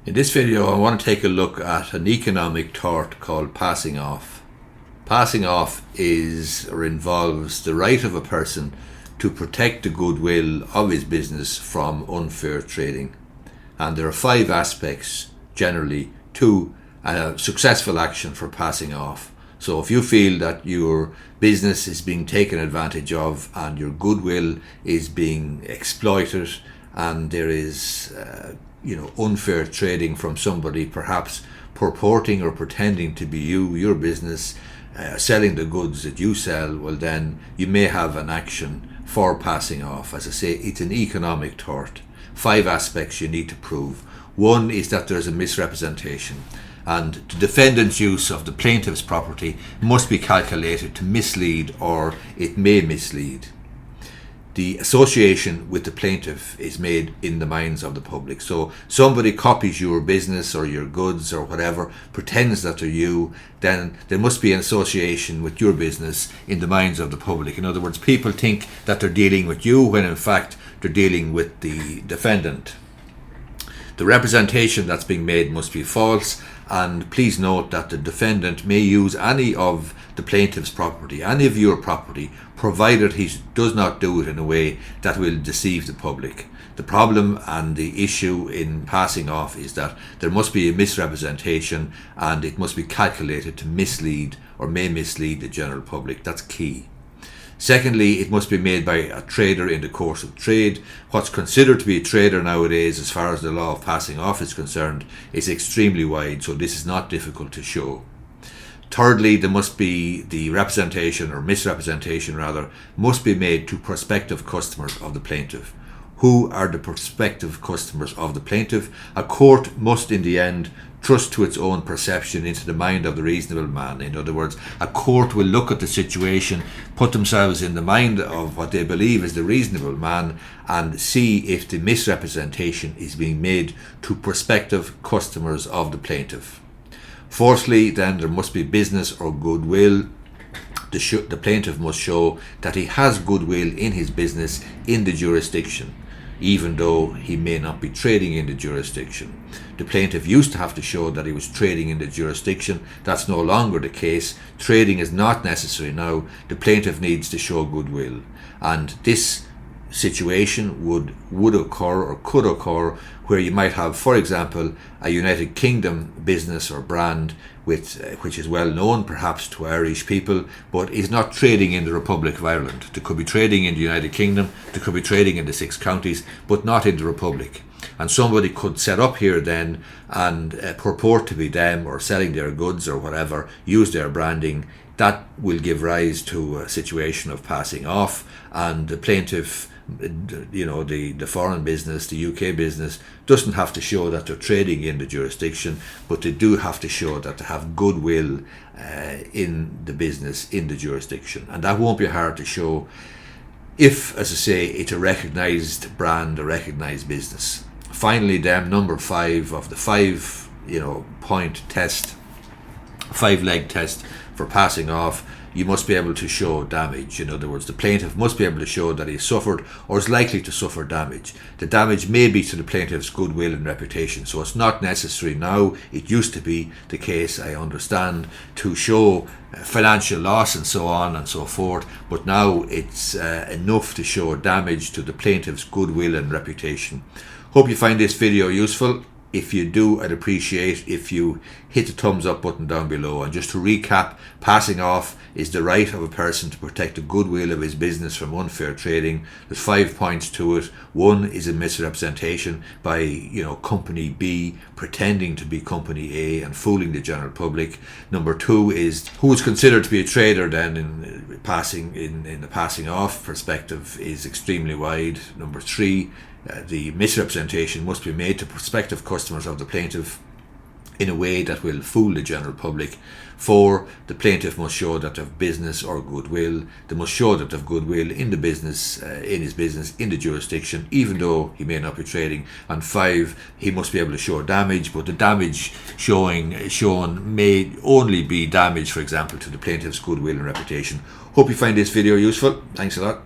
In this video, I want to take a look at an economic tort called passing off. Passing off is or involves the right of a person to protect the goodwill of his business from unfair trading. And there are 5 aspects generally to a successful action for passing off. So if you feel that your business is being taken advantage of and your goodwill is being exploited and there is unfair trading from somebody perhaps purporting or pretending to be your business, selling the goods that you sell, well then you may have an action for passing off. As I say, it's an economic tort. 5 aspects you need to prove. One is that there's a misrepresentation, and the defendant's use of the plaintiff's property must be calculated to mislead or it may mislead. The association with the plaintiff is made in the minds of the public. So somebody copies your business or your goods or whatever, pretends that they're you, then there must be an association with your business in the minds of the public. In other words, people think that they're dealing with you when in fact they're dealing with the defendant. The representation that's being made must be false, and please note that the defendant may use any of the plaintiff's property, any of your property, provided he does not do it in a way that will deceive the public. The problem and the issue in passing off is that there must be a misrepresentation and it must be calculated to mislead or may mislead the general public. That's key. Secondly, it must be made by a trader in the course of trade. What's considered to be a trader nowadays, as far as the law of passing off is concerned, is extremely wide, so this is not difficult to show. Thirdly, there must be the representation or misrepresentation rather, must be made to prospective customers of the plaintiff. Who are the prospective customers of the plaintiff? A court must in the end trust to its own perception into the mind of the reasonable man. In other words, a court will look at the situation, put themselves in the mind of what they believe is the reasonable man, and see if the misrepresentation is being made to prospective customers of the plaintiff. Fourthly, then, there must be business or goodwill. The plaintiff must show that he has goodwill in his business in the jurisdiction, even though he may not be trading in the jurisdiction. The plaintiff used to have to show that he was trading in the jurisdiction. That's no longer the case. Trading is not necessary now. The plaintiff needs to show goodwill. And this situation would occur or could occur where you might have, for example, a United Kingdom business or brand which is well known perhaps to Irish people, but is not trading in the Republic of Ireland. They could be trading in the United Kingdom, they could be trading in the 6 counties, but not in the Republic. And somebody could set up here then and purport to be them or selling their goods or whatever, use their branding. That will give rise to a situation of passing off, and the plaintiff, the foreign business, the UK business, doesn't have to show that they're trading in the jurisdiction, but they do have to show that they have goodwill in the business in the jurisdiction. And that won't be hard to show if, as I say, it's a recognised brand, a recognised business. Finally then, number 5 of the 5 point test, 5-leg test for passing off, you must be able to show damage. In other words, the plaintiff must be able to show that he suffered or is likely to suffer damage. The damage may be to the plaintiff's goodwill and reputation, so it's not necessary now. It used to be the case, I understand, to show financial loss and so on and so forth, but now it's enough to show damage to the plaintiff's goodwill and reputation. Hope you find this video useful. If you do, I'd appreciate if you hit the thumbs up button down below. And just to recap, passing off is the right of a person to protect the goodwill of his business from unfair trading. There's 5 points to it. 1 is a misrepresentation by company B pretending to be company A and fooling the general public. Number 2 is who is considered to be a trader then in the passing off perspective is extremely wide. Number 3, the misrepresentation must be made to prospective customers of the plaintiff in a way that will fool the general public. 4, the plaintiff must show that they have business or goodwill. They must show that they have goodwill in the business, in his business, in the jurisdiction, even though he may not be trading. And 5, he must be able to show damage, but the damage shown may only be damage, for example, to the plaintiff's goodwill and reputation. Hope you find this video useful. Thanks a lot.